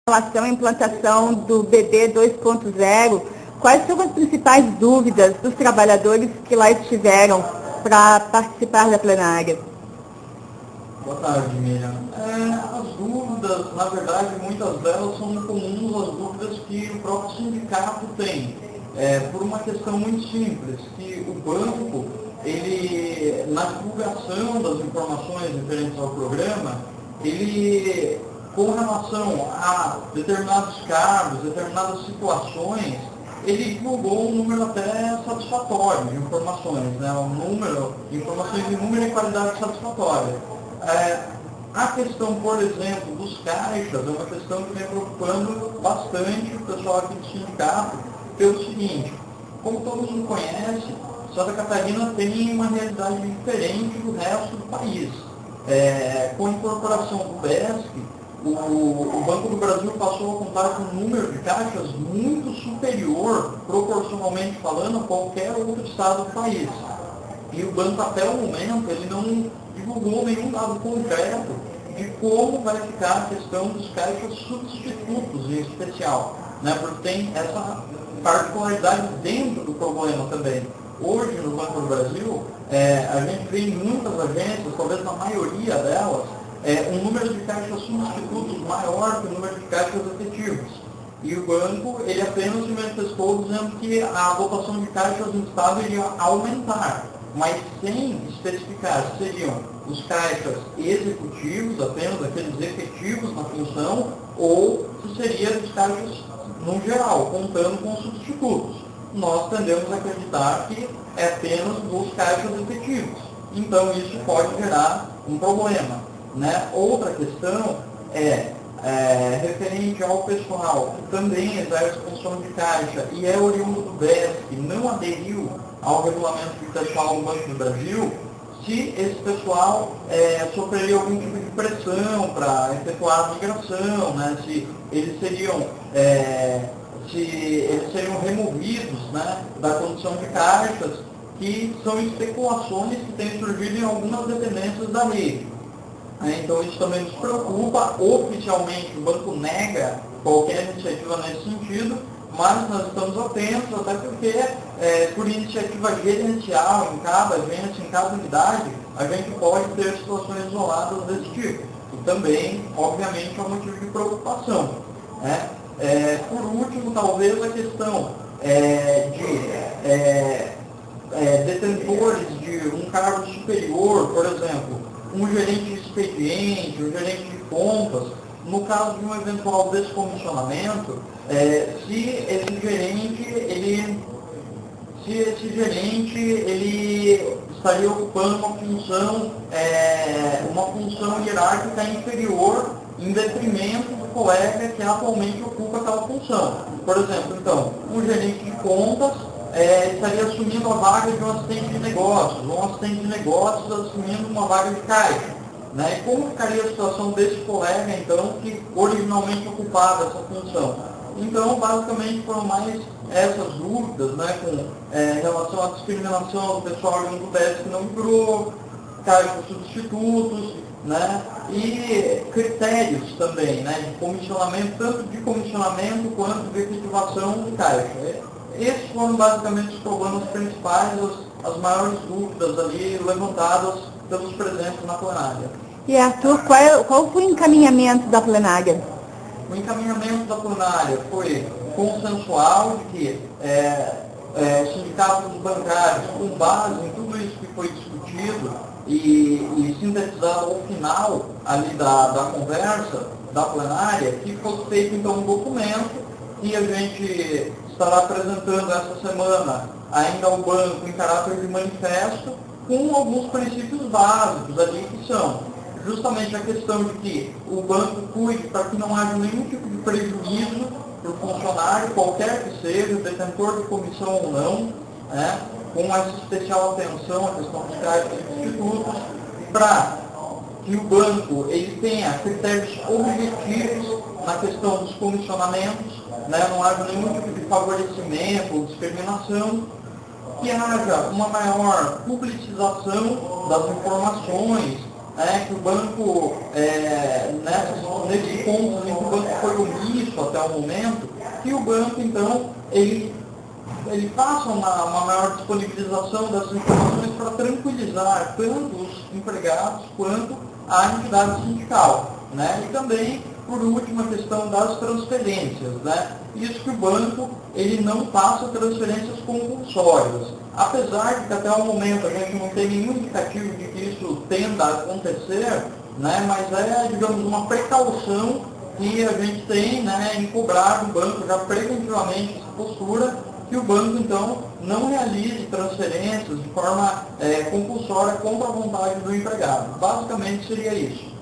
relação à implantação do BD 2.0, quais são as principais dúvidas dos trabalhadores que lá estiveram para participar da plenária? Boa tarde, Miriam. As dúvidas, na verdade, muitas delas são comuns às dúvidas que o próprio sindicato tem. Por uma questão muito simples, que o banco, ele, na divulgação das informações referentes ao programa, ele, com relação a determinados cargos, determinadas situações, ele divulgou um número até satisfatório de informações, né? Informações de número e qualidade satisfatória. A questão, por exemplo, dos caixas é uma questão que vem preocupando bastante o pessoal aqui do sindicato, pelo seguinte: como todo mundo conhece, Santa Catarina tem uma realidade diferente do resto do país. Com a incorporação do BESC, o Banco do Brasil passou a contar com um número de caixas muito superior, proporcionalmente falando, a qualquer outro estado do país. E o banco, até o momento, ele não divulgou nenhum dado concreto de como vai ficar a questão dos caixas substitutos, em especial, né? Porque tem essa particularidade dentro do problema também. Hoje, no Banco do Brasil, a gente vê em muitas agências, talvez na maioria delas, um número de caixas substitutos maior que o número de caixas efetivos. E o banco, ele apenas se manifestou dizendo que a votação de caixas no estado iria aumentar, mas sem especificar se seriam os caixas executivos, apenas aqueles efetivos na função, ou se seria os caixas no geral, contando com substitutos. Nós tendemos a acreditar que é apenas dos caixas efetivos. Então isso pode gerar um problema, né? Outra questão referente ao pessoal que também exerce função de caixa e é oriundo do BESC, não aderiu ao regulamento de pessoal do Banco do Brasil, se esse pessoal sofreria algum tipo de pressão para efetuar a migração, né? Se eles seriam removidos, né, da condição de caixas, que são especulações que têm surgido em algumas dependências da rede. Então isso também nos preocupa. Oficialmente o banco nega qualquer iniciativa nesse sentido, mas nós estamos atentos, até porque por iniciativa gerencial em cada agência, em cada unidade, a gente pode ter situações isoladas desse tipo. E também, obviamente, é um motivo de preocupação, né? Por último, talvez a questão de detentores de um cargo superior, por exemplo, um gerente de expediente, um gerente de contas, no caso de um eventual descomissionamento, se esse gerente ele estaria ocupando uma função hierárquica inferior em detrimento do colega que atualmente ocupa aquela função. Por exemplo, então, um gerente de contas estaria assumindo a vaga de um assistente de negócios, ou um assistente de negócios assumindo uma vaga de caixa. Né? E como ficaria a situação desse colega, então, que originalmente ocupava essa função? Então, basicamente, foram mais essas dúvidas, né, com relação à discriminação do pessoal do BESC que não migrou, caixas substitutos, né, e critérios também, né, de comissionamento, tanto de comissionamento quanto de efetivação de caixa. Esses foram basicamente os problemas principais, as maiores dúvidas ali levantadas pelos presentes na plenária. E Arthur, qual foi o encaminhamento da plenária? O encaminhamento da plenária foi consensual de que sindicatos bancários, com base em tudo isso que foi discutido e sintetizado ao final ali da conversa da plenária, que fosse feito então um documento que a gente estará apresentando essa semana ainda ao banco em caráter de manifesto, com alguns princípios básicos ali que são justamente a questão de que o banco cuide para que não haja nenhum tipo de prejuízo para o funcionário, qualquer que seja, detentor de comissão ou não, né, com essa especial atenção à questão dos caixas e substitutos, para que o banco ele tenha critérios objetivos na questão dos comissionamentos, né, não haja nenhum tipo de favorecimento ou discriminação, que haja uma maior publicização das informações que o banco, nesses pontos em que o banco foi omisso até o momento, que o banco, então, ele faça uma maior disponibilização dessas informações para tranquilizar tanto os empregados quanto a entidade sindical. E também, por último, a questão das transferências. Isso que o banco ele não faça transferências compulsórias. Apesar de que até o momento a gente não tem nenhum indicativo de que isso tenda a acontecer, mas é, digamos, uma precaução que a gente tem em cobrar do banco já preventivamente essa postura, que o banco, então, não realize transferências de forma compulsória contra a vontade do empregado. Basicamente seria isso.